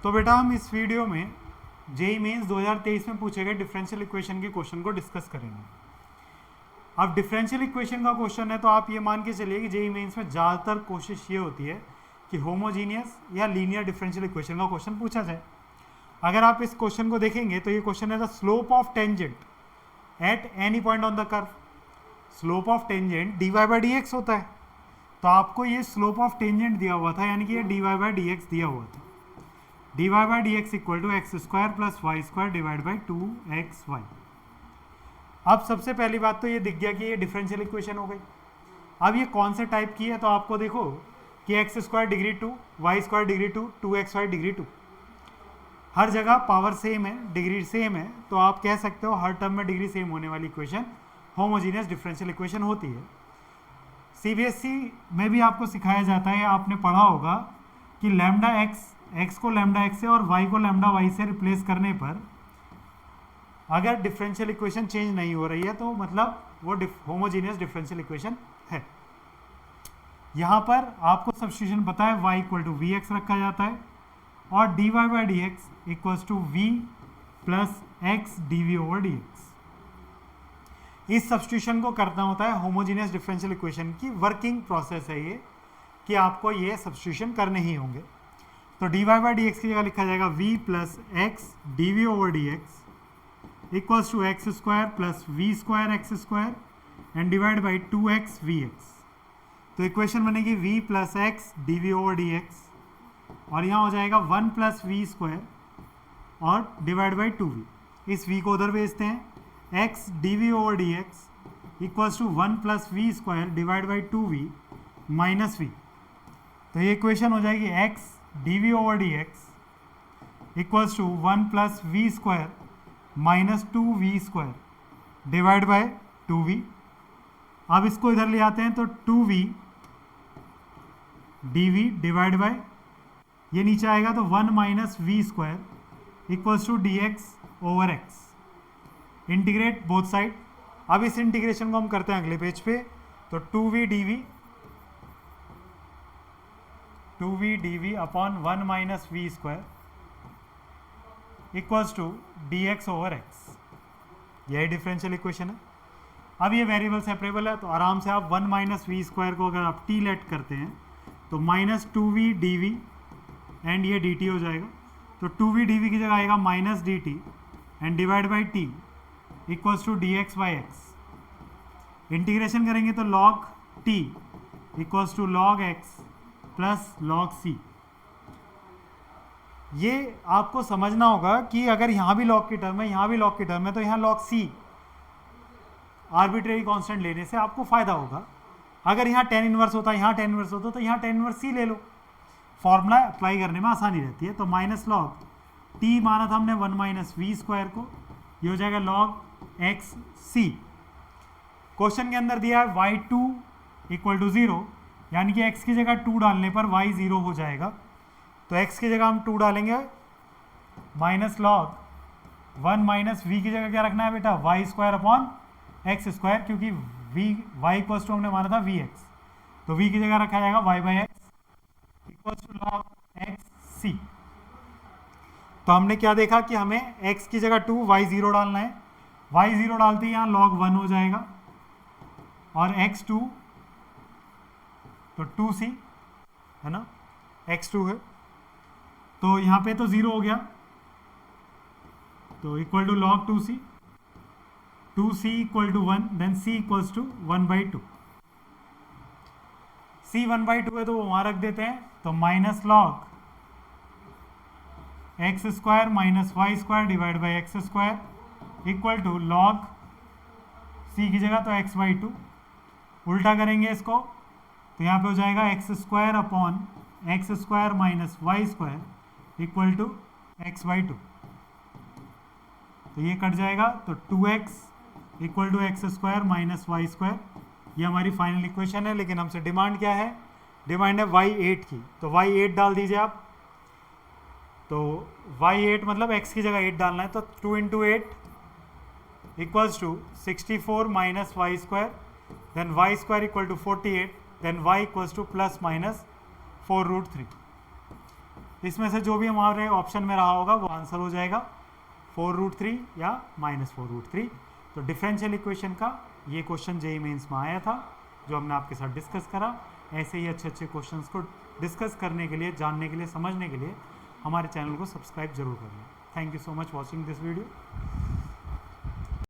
तो बेटा हम इस वीडियो में जेईई मेंस 2023 में पूछे गए डिफरेंशियल इक्वेशन के क्वेश्चन को डिस्कस करेंगे। अब डिफरेंशियल इक्वेशन का क्वेश्चन है तो आप ये मान के चलिए कि जेईई मेंस में ज़्यादातर कोशिश ये होती है कि होमोजीनियस या लीनियर डिफरेंशियल इक्वेशन का क्वेश्चन पूछा जाए। अगर आप इस क्वेश्चन को देखेंगे तो ये क्वेश्चन है the slope of tangent at any point on the curve. Slope of tangent D Y by D X होता है, तो आपको ये स्लोप ऑफ टेंजेंट दिया हुआ था, यानी कि ये D Y by D X दिया हुआ था। D Y by D X equal to X square plus Y square divide by 2xy। अब सबसे पहली बात तो ये दिख गया कि ये डिफरेंशियल इक्वेशन हो गई। अब ये कौन से टाइप की है, तो आपको देखो कि X square degree 2, Y square degree 2, 2xy degree 2, हर जगह पावर सेम है, डिग्री सेम है, तो आप कह सकते हो हर टर्म में डिग्री सेम होने वाली इक्वेशन होमोजीनियस डिफरेंशियल इक्वेशन होती है। सीबीएसई में भी आपको सिखाया जाता है, आपने पढ़ा होगा कि लैम्डा एक्स को लैम्डा एक्स से और वाई को लैम्डा वाई से रिप्लेस करने पर अगर डिफरेंशियल इक्वेशन चेंज नहीं हो रही है तो मतलब वो होमोजीनियस डिफरेंशियल इक्वेशन है। यहाँ पर आपको सब्स्टिट्यूशन पता है, y equal to V X रखा जाता है और D Y by D X equals to V plus X D V over D X. इस सब्स्टिट्यूशन को करना होता है होमोजीनियस डिफरेंशियल इक्वेशन की वर्किंग प्रोसेस है ये, कि आपको ये सब्स्टिट्यूशन करने ही होंगे। तो D Y by D X की जगह लिखा जाएगा v plus X D V over D X equals to X square plus V square X square and divide by 2x V X. तो इक्वेशन बनेगी v plus X D V over D X और यहाँ हो जाएगा 1 plus V square और divide by 2v। इस v को उधर भेजते हैं, x D V over D X equals to 1 plus V square divide by 2v minus v। तो ये इक्वेशन हो जाएगी x D V over D X equals to 1 plus V square minus 2v square divide by 2v। अब इसको इधर ले आते हैं तो 2v dv डिवाइड बाय, ये नीचे आएगा तो 1 minus V square equals to D X over X. Integrate both side. अब इस इंटीग्रेशन को हम करते हैं अगले पेज पे, तो 2v dv upon 1 minus V square equals to D X over X. यही डिफरेंशियल इक्वेशन है। अब ये वेरिएबल सेपरेबल है तो आराम से आप 1 माइनस वी स्क्वायर को अगर आप टी लेट करते हैं तो माइनस 2v dv एंड ये dt हो जाएगा। तो 2v dv की जगह आएगा minus dt and divide by T equals to D X by X. Integration करेंगे तो log t equals to log x plus log c। ये आपको समझना होगा कि अगर यहाँ भी log की टर्म है, यहाँ भी log की टर्म है, तो यहाँ log c आर्बिट्रेरी कांस्टेंट लेने से आपको फायदा होगा। अगर यहाँ tan इनवर्स होता, यहाँ tan इनवर्स होता तो यहाँ tan इनवर्स c ले लो, फॉर्मूला अप्लाई करने में आसानी रहती है। तो माइनस log t माना था हमने 1 माइनस वी स्क्वायर को, ये हो जाएगा log x c। क्वेश्चन के अंदर दिया है y2 इक्वल टू 0, यानी कि x की जगह 2 डालने पर y 0 हो जाएगा। तो x की जगह हम 2 डालेंगे, माइनस log 1 माइनस v की जगह क्या रखना है बेटा, y square upon X square, क्योंकि v y इक्वल्स टू हमने माना था वी एक्स, तो v की जगह रखा जाएगा y by X equals to log x c। तो हमने क्या देखा कि हमें x की जगह 2 y 0 डालना है, y 0 डालते ही यहाँ log 1 हो जाएगा और x2 तो 2c है ना, x2 है तो यहाँ पे तो 0 हो गया, तो equal to log 2c, 2c equal to 1, then c equals to 1 by 2। c 1 by 2 है तो वो वहाँ रख देते हैं, तो minus log X square minus Y square divide by X square equal to log c की जगह तो x बाई 2। उल्टा करेंगे इसको तो यहाँ पे हो जाएगा X square upon X square minus Y square equal to X by 2। तो ये कट जाएगा तो 2x equal to X square minus Y square. ये हमारी फाइनल इक्वेशन है, लेकिन हमसे डिमांड क्या है, डिमांड है y8 की, तो y8 डाल दीजिए आप। तो y8 मतलब x की जगह 8 डालना है, तो 2 into 8 equals to 64 minus Y square, then Y square equal to 48, then y equals to plus minus 4√3। इसमें से जो भी हमारे ऑप्शन में रहा होगा वो आंसर हो जाएगा, 4√3 या -4√3। तो डिफरेंशियल इक्वेशन का ये क्वेश्चन जेईई मेंस में आया था जो हमने आपके साथ डिस्कस करा। ऐसे ही अच्छे अच्छे क्वेश्चंस को डिस्कस करने के लिए, जानने के लिए, समझने के लिए हमारे चैनल को सब्सक्राइब जरूर करें। Thank you so much watching this video.